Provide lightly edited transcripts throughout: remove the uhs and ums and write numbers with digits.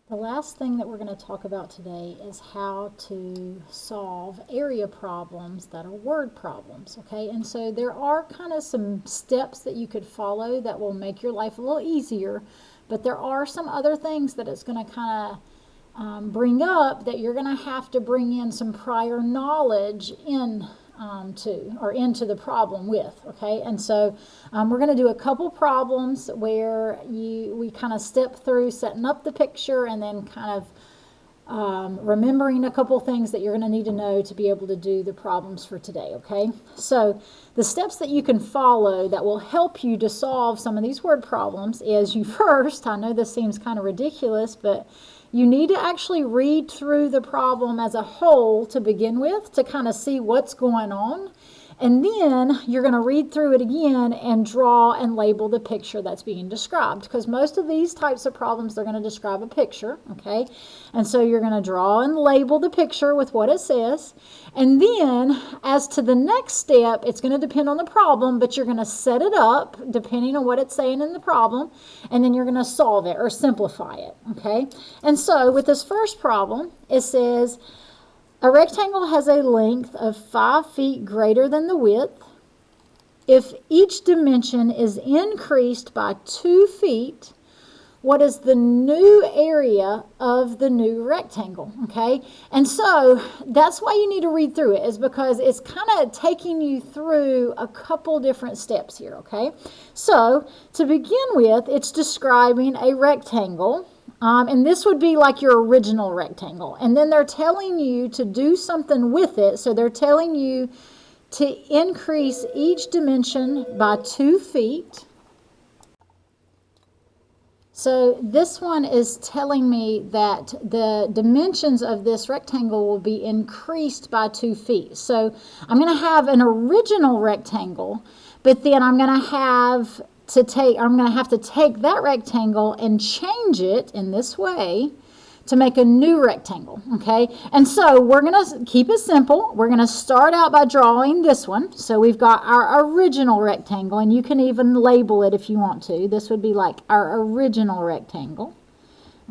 The last thing that we're going to talk about today is how to solve area problems that are word problems, okay? And so there are kind of some steps that you could follow that will make your life a little easier, but there are some other things that it's going to kind of bring up that you're going to have to bring in some prior knowledge into the problem with, okay? And so we're going to do a couple problems where we kind of step through setting up the picture and then kind of remembering a couple things that you're going to need to know to be able to do the problems for today, okay? So the steps that you can follow that will help you to solve some of these word problems is you first, I know this seems kind of ridiculous, but you need to actually read through the problem as a whole to begin with to kind of see what's going on. And then you're going to read through it again and draw and label the picture that's being described. Because most of these types of problems, they're going to describe a picture, okay? And so you're going to draw and label the picture with what it says. And then, as to the next step, it's going to depend on the problem, but you're going to set it up depending on what it's saying in the problem. And then you're going to solve it or simplify it, okay? And so with this first problem, it says, a rectangle has a length of 5 feet greater than the width. If each dimension is increased by 2 feet, what is the new area of the new rectangle? Okay, and so that's why you need to read through it, is because it's kind of taking you through a couple different steps here. Okay, so to begin with, it's describing a rectangle. And this would be like your original rectangle. And then they're telling you to do something with it. So they're telling you to increase each dimension by 2 feet. So this one is telling me that the dimensions of this rectangle will be increased by 2 feet. So I'm going to have an original rectangle, but then I'm going to have to take that rectangle and change it in this way to make a new rectangle, okay? And so we're going to keep it simple. We're going to start out by drawing this one. So we've got our original rectangle, and you can even label it if you want to. This would be like our original rectangle,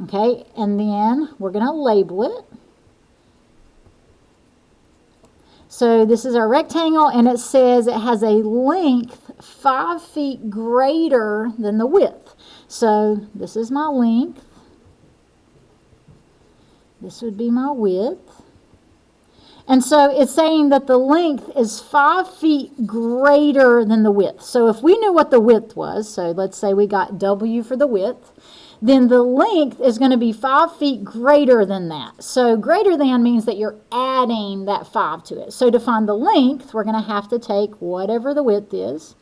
okay? And then we're going to label it. So this is our rectangle, and it says it has a length 5 feet greater than the width. So this is my length. This would be my width. And so it's saying that the length is 5 feet greater than the width. So if we knew what the width was, so let's say we got W for the width, then the length is going to be 5 feet greater than that. So greater than means that you're adding that 5 to it. So to find the length, we're going to have to take whatever the width is,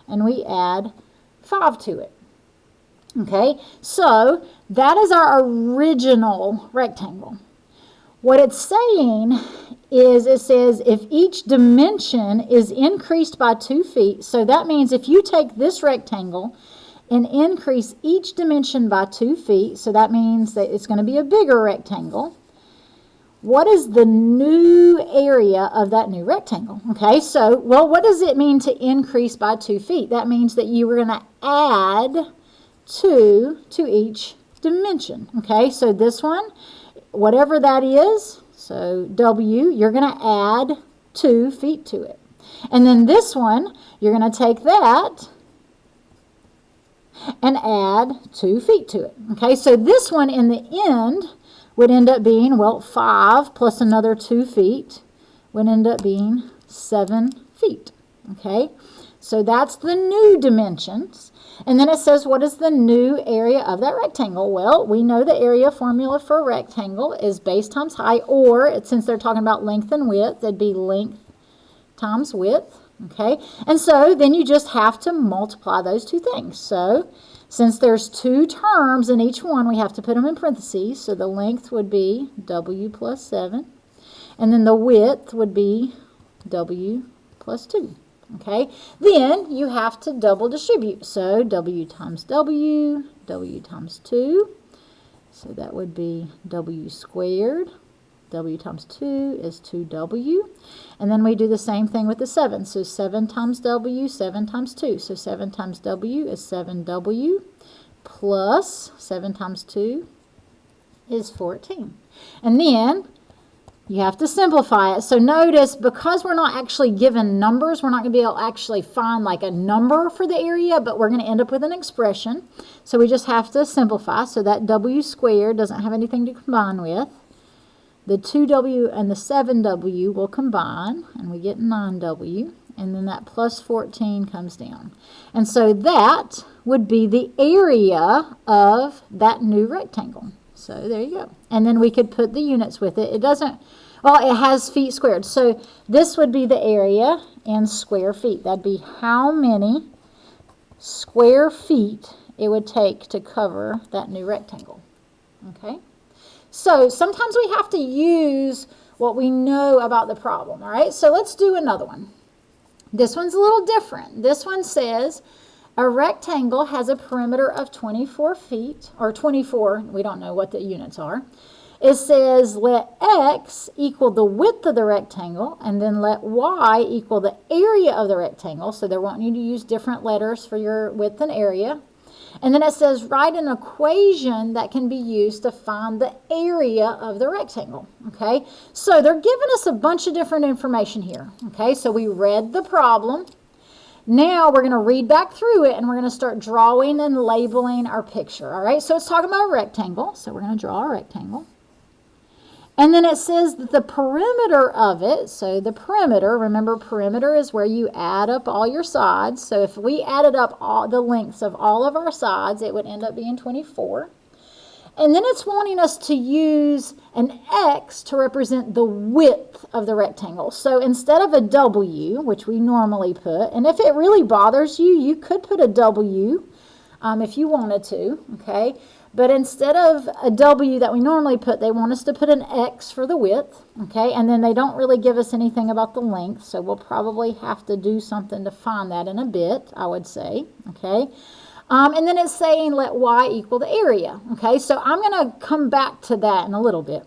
and we add 5 to it. Okay, so that is our original rectangle. What it's saying is, it says if each dimension is increased by 2 feet, so that means if you take this rectangle and increase each dimension by 2 feet, so that means that it's going to be a bigger rectangle. What is the new area of that new rectangle? Okay, so, well, what does it mean to increase by 2 feet? That means that you were going to add 2 to each dimension. Okay, so this one, whatever that is, so W, you're going to add 2 feet to it. And then this one, you're going to take that and add 2 feet to it. Okay, so this one in the end would end up being, well, 5 plus another 2 feet would end up being 7 feet. Okay, so that's the new dimensions. And then it says, what is the new area of that rectangle? Well, we know the area formula for a rectangle is base times height, or since they're talking about length and width, it'd be length times width. Okay, and so then you just have to multiply those two things. So since there's 2 terms in each one, we have to put them in parentheses. So the length would be W plus 7, and then the width would be W plus 2. Okay, then you have to double distribute. So W times W, W times 2. So that would be W squared. W times 2 is 2W. And then we do the same thing with the 7. So 7 times W, 7 times 2. So 7 times W is 7W plus 7 times 2 is 14. And then you have to simplify it. So notice, because we're not actually given numbers, we're not going to be able to actually find like a number for the area, but we're going to end up with an expression. So we just have to simplify. So that w squared doesn't have anything to combine with. The 2w and the 7w will combine, and we get 9w. And then that plus 14 comes down. And so that would be the area of that new rectangle. So there you go. And then we could put the units with it. It doesn't, well, it has feet squared. So this would be the area in square feet. That'd be how many square feet it would take to cover that new rectangle. Okay? So sometimes we have to use what we know about the problem. All right? So let's do another one. This one's a little different. This one says a rectangle has a perimeter of 24 feet, or 24, we don't know what the units are. It says let x equal the width of the rectangle, and then let y equal the area of the rectangle. So they're wanting you to use different letters for your width and area. And then it says write an equation that can be used to find the area of the rectangle. Okay, so they're giving us a bunch of different information here. Okay, so we read the problem. Now we're going to read back through it, and we're going to start drawing and labeling our picture. All right, so it's talking about a rectangle. So we're going to draw a rectangle. And then it says that the perimeter of it, so the perimeter, remember perimeter is where you add up all your sides. So if we added up all the lengths of all of our sides, it would end up being 24. And then it's wanting us to use an X to represent the width of the rectangle. So instead of a W, which we normally put, and if it really bothers you, you could put a W if you wanted to, okay? But instead of a W that we normally put, they want us to put an X for the width, okay? And then they don't really give us anything about the length, so we'll probably have to do something to find that in a bit, I would say, okay? And then it's saying let y equal the area, okay? So I'm going to come back to that in a little bit.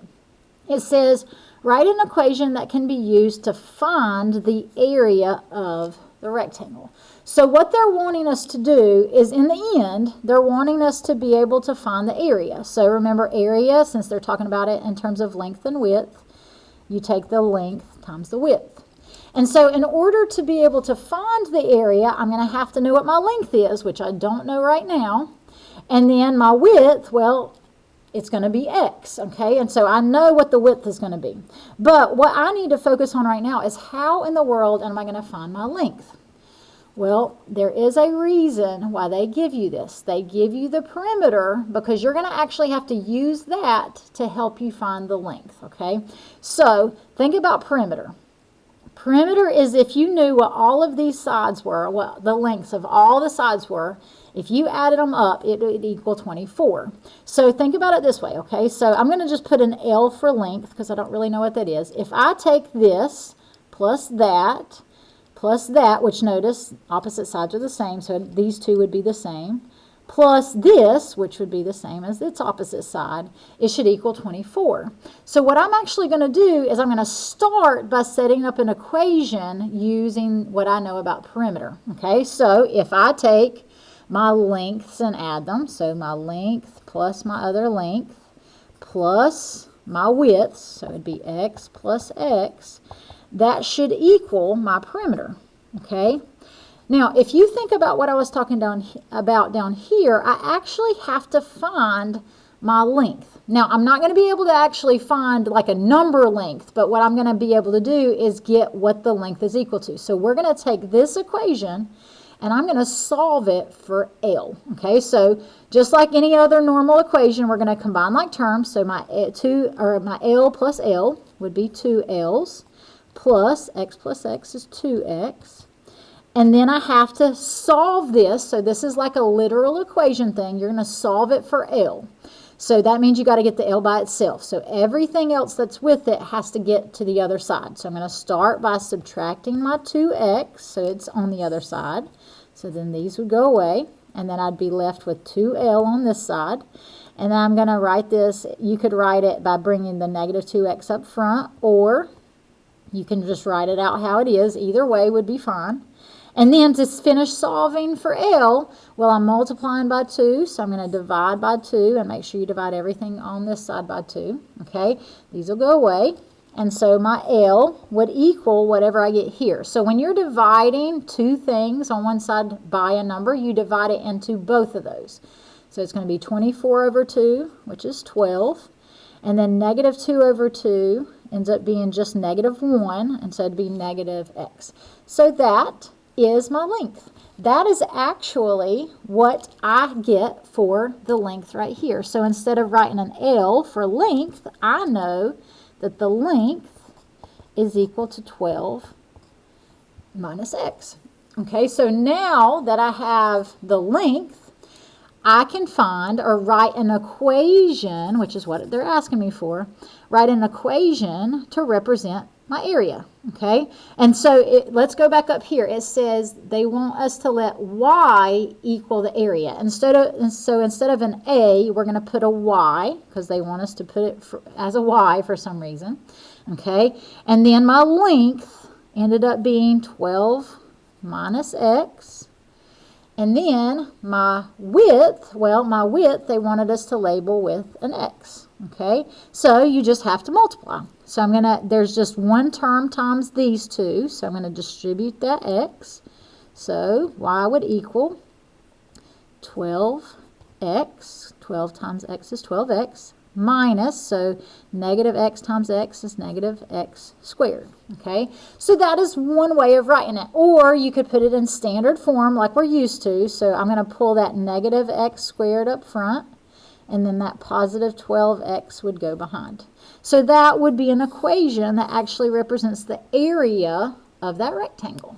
It says write an equation that can be used to find the area of the rectangle. So what they're wanting us to do is, in the end, they're wanting us to be able to find the area. So remember, area, since they're talking about it in terms of length and width, you take the length times the width. And so in order to be able to find the area, I'm going to have to know what my length is, which I don't know right now. And then my width, well, it's going to be X, okay? And so I know what the width is going to be. But what I need to focus on right now is how in the world am I going to find my length? Well, there is a reason why they give you this. They give you the perimeter because you're going to actually have to use that to help you find the length, okay? So think about perimeter. Perimeter is if you knew what all of these sides were, what the lengths of all the sides were, if you added them up, it would equal 24. So think about it this way, okay? So I'm going to just put an L for length because I don't really know what that is. If I take this plus that, which notice opposite sides are the same, so these two would be the same, plus this, which would be the same as its opposite side, it should equal 24. So what I'm actually going to do is I'm going to start by setting up an equation using what I know about perimeter. Okay, so if I take my lengths and add them, so my length plus my other length plus my width, so it'd be X plus X, that should equal my perimeter, okay? Now, if you think about what I was talking about down here, I actually have to find my length. Now, I'm not going to be able to actually find like a number length, but what I'm going to be able to do is get what the length is equal to. So we're going to take this equation and I'm going to solve it for L. Okay, so just like any other normal equation, we're going to combine like terms. So my L plus L would be 2L's. Plus x is 2x. And then I have to solve this. So this is like a literal equation thing. You're going to solve it for L. So that means you got to get the L by itself. So everything else that's with it has to get to the other side. So I'm going to start by subtracting my 2x. So it's on the other side. So then these would go away. And then I'd be left with 2L on this side. And then I'm going to write this. You could write it by bringing the negative 2x up front, or you can just write it out how it is. Either way would be fine. And then to finish solving for L, well, I'm multiplying by 2, so I'm going to divide by 2, and make sure you divide everything on this side by 2, okay? These will go away, and so my L would equal whatever I get here. So when you're dividing two things on one side by a number, you divide it into both of those. So it's going to be 24 over 2, which is 12, and then negative 2 over 2 ends up being just negative 1, and so it'd be negative x. So that is my length. That is actually what I get for the length right here. So instead of writing an L for length, I know that the length is equal to 12 minus x. Okay, so now that I have the length, I can find or write an equation, which is what they're asking me for, write an equation to represent my area, okay? And so let's go back up here. It says they want us to let y equal the area. Instead of an A, we're going to put a y, because they want us to put it as a y for some reason, okay? And then my length ended up being 12 minus x. And then my width, well, my width, they wanted us to label with an x, okay? So you just have to multiply. So there's just one term times these two, so I'm going to distribute that x. So y would equal 12x, 12 times x is 12x, minus, so negative x times x is negative x squared, okay? So that is one way of writing it. Or you could put it in standard form like we're used to. So I'm going to pull that negative x squared up front, and then that positive 12x would go behind. So that would be an equation that actually represents the area of that rectangle.